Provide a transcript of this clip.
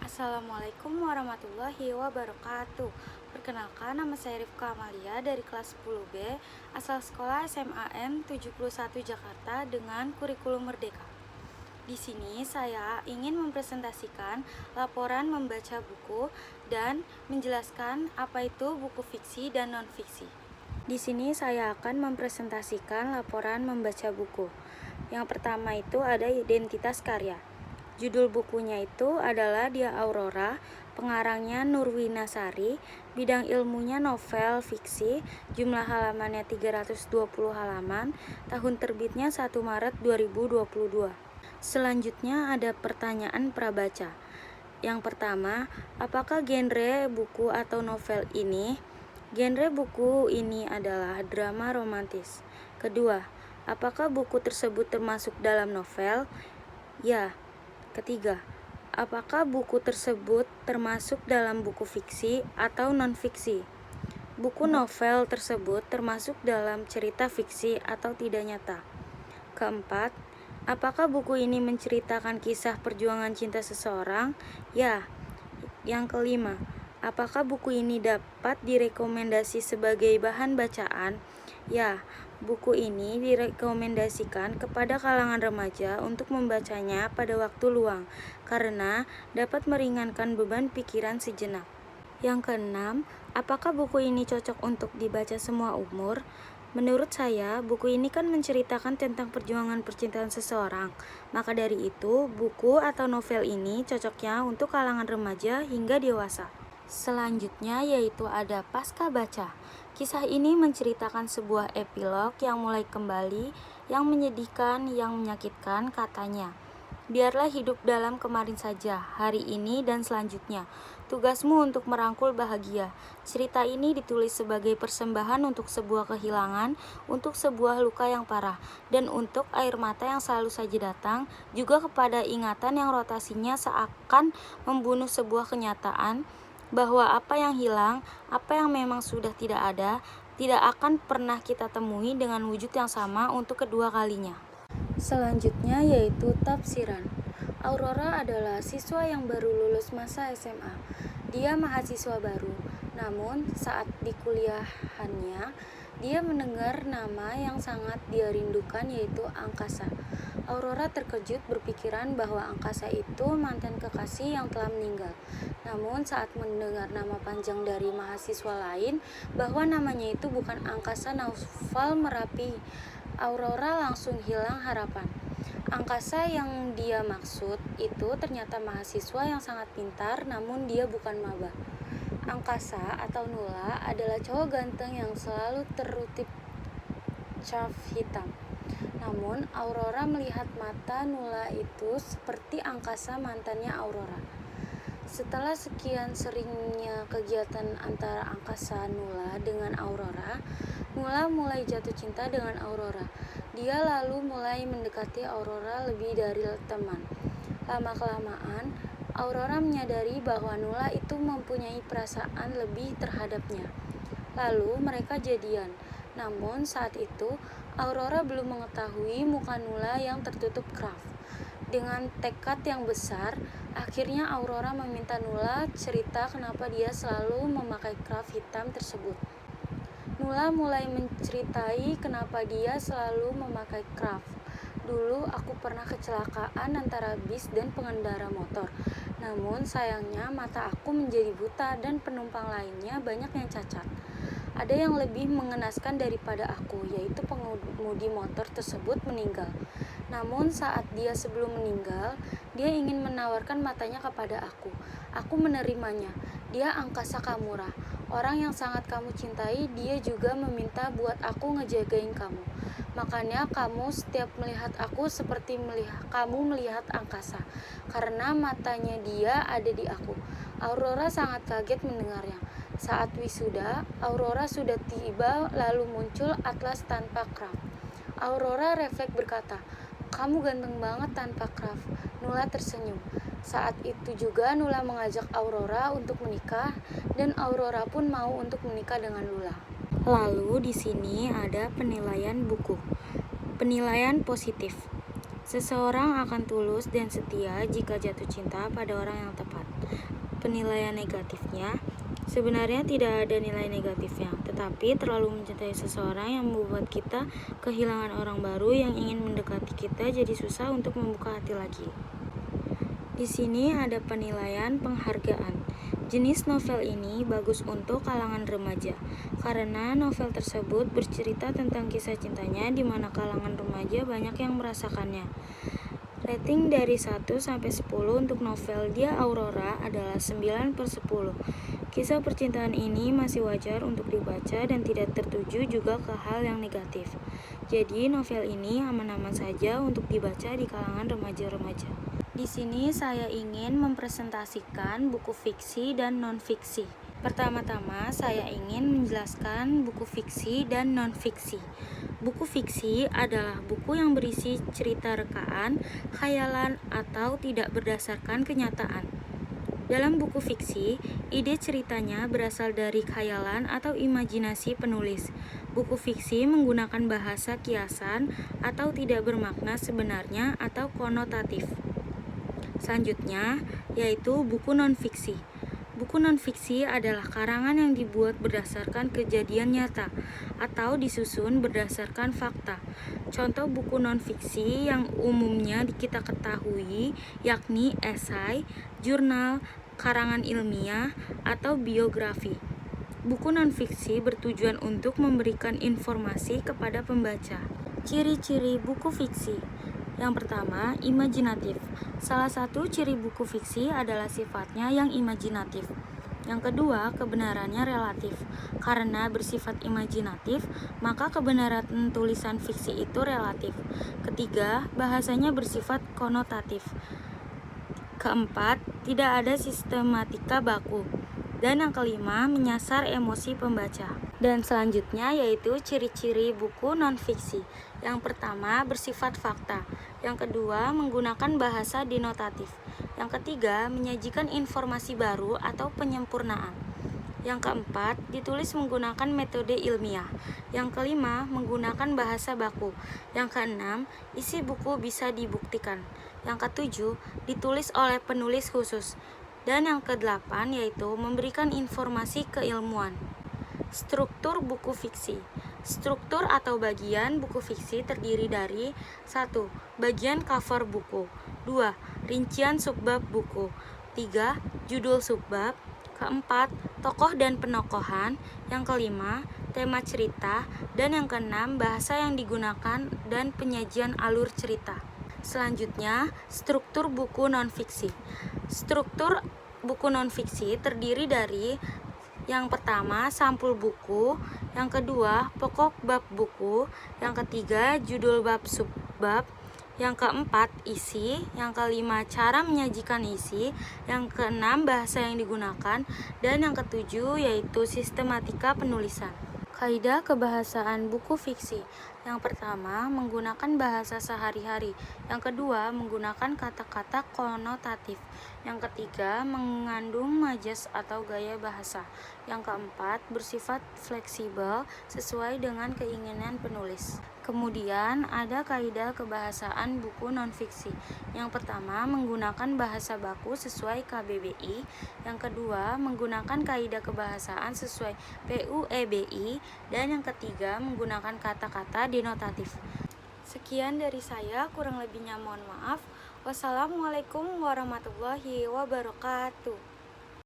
Assalamualaikum warahmatullahi wabarakatuh. Perkenalkan, nama saya Rifka Amalia dari kelas 10B, asal sekolah SMAN 71 Jakarta dengan kurikulum Merdeka. Di sini saya ingin mempresentasikan laporan membaca buku dan menjelaskan apa itu buku fiksi dan non-fiksi. Di sini saya akan mempresentasikan laporan membaca buku. Yang pertama itu ada identitas karya. Judul bukunya itu adalah Dia Aurora, pengarangnya Nurwina Sari, bidang ilmunya novel fiksi, jumlah halamannya 320 halaman, tahun terbitnya 1 Maret 2022. Selanjutnya ada pertanyaan prabaca. Yang pertama, apakah genre buku atau novel ini? Genre buku ini adalah drama romantis. Kedua, apakah buku tersebut termasuk dalam novel? Ya. Ketiga, apakah buku tersebut termasuk dalam buku fiksi atau non-fiksi? Buku novel tersebut termasuk dalam cerita fiksi atau tidak nyata? Keempat, apakah buku ini menceritakan kisah perjuangan cinta seseorang? Ya. Yang kelima, apakah buku ini dapat direkomendasi sebagai bahan bacaan? Ya. Buku ini direkomendasikan kepada kalangan remaja untuk membacanya pada waktu luang, karena dapat meringankan beban pikiran sejenak. Yang keenam, apakah buku ini cocok untuk dibaca semua umur? Menurut saya, buku ini kan menceritakan tentang perjuangan percintaan seseorang. Maka dari itu, buku atau novel ini cocoknya untuk kalangan remaja hingga dewasa. Selanjutnya yaitu ada pasca baca. Kisah ini menceritakan sebuah epilog yang mulai kembali, yang menyedihkan, yang menyakitkan, katanya. Biarlah hidup dalam kemarin saja, hari ini dan selanjutnya. Tugasmu untuk merangkul bahagia. Cerita ini ditulis sebagai persembahan untuk sebuah kehilangan, untuk sebuah luka yang parah, dan untuk air mata yang selalu saja datang, juga kepada ingatan yang rotasinya seakan membunuh sebuah kenyataan, bahwa apa yang hilang, apa yang memang sudah tidak ada, tidak akan pernah kita temui dengan wujud yang sama untuk kedua kalinya. Selanjutnya yaitu tafsiran. Aurora adalah siswa yang baru lulus masa SMA. Dia mahasiswa baru, namun saat di kuliahannya, dia mendengar nama yang sangat dia rindukan, yaitu angkasa. Aurora terkejut berpikiran bahwa angkasa itu mantan kekasih yang telah meninggal. Namun saat mendengar nama panjang dari mahasiswa lain bahwa namanya itu bukan Angkasa Naufal Merapi, Aurora langsung hilang harapan. Angkasa yang dia maksud itu ternyata mahasiswa yang sangat pintar, namun dia bukan maba. Angkasa atau Nula adalah cowok ganteng yang selalu terutip cap hitam. Namun Aurora melihat mata Nula itu seperti angkasa mantannya Aurora. Setelah sekian seringnya kegiatan antara angkasa Nula dengan Aurora, Nula mulai jatuh cinta dengan Aurora. Dia lalu mulai mendekati Aurora lebih dari teman. Lama-kelamaan, Aurora menyadari bahwa Nula itu mempunyai perasaan lebih terhadapnya. Lalu mereka jadian. Namun saat itu, Aurora belum mengetahui muka Nula yang tertutup kraf. Dengan tekad yang besar, akhirnya Aurora meminta Nula cerita kenapa dia selalu memakai kraf hitam tersebut. Nula mulai menceritai kenapa dia selalu memakai kraf. Dulu aku pernah kecelakaan antara bis dan pengendara motor. Namun sayangnya mata aku menjadi buta dan penumpang lainnya banyak yang cacat. Ada yang lebih mengenaskan daripada aku, yaitu pengemudi motor tersebut meninggal. Namun saat dia sebelum meninggal, dia ingin menawarkan matanya kepada aku. Aku menerimanya. Dia Angkasa Kamura, orang yang sangat kamu cintai. Dia juga meminta buat aku ngejagain kamu. Makanya kamu setiap melihat aku seperti kamu melihat angkasa, karena matanya dia ada di aku. Aurora sangat kaget mendengarnya. Saat wisuda, Aurora sudah tiba lalu muncul Atlas tanpa kraf. Aurora refleks berkata, "Kamu ganteng banget tanpa kraf." Nula tersenyum. Saat itu juga Nula mengajak Aurora untuk menikah, dan Aurora pun mau untuk menikah dengan Nula. Lalu di sini ada penilaian buku. Penilaian positif. Seseorang akan tulus dan setia jika jatuh cinta pada orang yang tepat. Penilaian negatifnya, sebenarnya tidak ada nilai negatifnya, tetapi terlalu mencintai seseorang yang membuat kita kehilangan orang baru yang ingin mendekati kita, jadi susah untuk membuka hati lagi. Di sini ada penilaian penghargaan. Jenis novel ini bagus untuk kalangan remaja, karena novel tersebut bercerita tentang kisah cintanya di mana kalangan remaja banyak yang merasakannya. Rating dari 1 sampai 10 untuk novel Dia Aurora adalah 9/10. Kisah percintaan ini masih wajar untuk dibaca dan tidak tertuju juga ke hal yang negatif. Jadi novel ini aman-aman saja untuk dibaca di kalangan remaja-remaja. Di sini saya ingin mempresentasikan buku fiksi dan non-fiksi. Pertama-tama saya ingin menjelaskan buku fiksi dan non-fiksi. Buku fiksi adalah buku yang berisi cerita rekaan, khayalan, atau tidak berdasarkan kenyataan. Dalam buku fiksi, ide ceritanya berasal dari khayalan atau imajinasi penulis. Buku fiksi menggunakan bahasa kiasan atau tidak bermakna sebenarnya atau konotatif. Selanjutnya, yaitu buku non-fiksi. Buku non-fiksi adalah karangan yang dibuat berdasarkan kejadian nyata atau disusun berdasarkan fakta. Contoh buku non-fiksi yang umumnya kita ketahui yakni esai, jurnal, karangan ilmiah, atau biografi. Buku non-fiksi bertujuan untuk memberikan informasi kepada pembaca. Ciri-ciri buku fiksi. Yang pertama, imajinatif. Salah satu ciri buku fiksi adalah sifatnya yang imajinatif. Yang kedua, kebenarannya relatif. Karena bersifat imajinatif, maka kebenaran tulisan fiksi itu relatif. Ketiga, bahasanya bersifat konotatif. Keempat, tidak ada sistematika baku. Dan yang kelima, menyasar emosi pembaca. Dan selanjutnya yaitu ciri-ciri buku non-fiksi. Yang pertama, bersifat fakta. Yang kedua, menggunakan bahasa denotatif. Yang ketiga, menyajikan informasi baru atau penyempurnaan. Yang keempat, ditulis menggunakan metode ilmiah. Yang kelima, menggunakan bahasa baku. Yang keenam, isi buku bisa dibuktikan. Yang ketujuh, ditulis oleh penulis khusus. Dan yang kedelapan yaitu memberikan informasi keilmuan. Struktur buku fiksi. Struktur atau bagian buku fiksi terdiri dari 1. Bagian cover buku. 2. Rincian subbab buku. 3. Judul subbab. Keempat, tokoh dan penokohan. Yang kelima, tema cerita. Dan yang keenam, bahasa yang digunakan dan penyajian alur cerita. Selanjutnya, struktur buku non-fiksi. Struktur buku non-fiksi terdiri dari yang pertama, sampul buku. Yang kedua, pokok bab buku. Yang ketiga, judul bab subbab. Yang keempat, isi. Yang kelima, cara menyajikan isi. Yang keenam, bahasa yang digunakan. Dan yang ketujuh, yaitu sistematika penulisan. Kaidah kebahasaan buku fiksi. Yang pertama, menggunakan bahasa sehari-hari. Yang kedua, menggunakan kata-kata konotatif. Yang ketiga, mengandung majas atau gaya bahasa. Yang keempat, bersifat fleksibel sesuai dengan keinginan penulis. Kemudian, ada kaidah kebahasaan buku non-fiksi. Yang pertama, menggunakan bahasa baku sesuai KBBI. Yang kedua, menggunakan kaidah kebahasaan sesuai PUEBI. Dan yang ketiga, menggunakan kata-kata denotatif. Sekian dari saya, kurang lebihnya mohon maaf. Wassalamualaikum warahmatullahi wabarakatuh.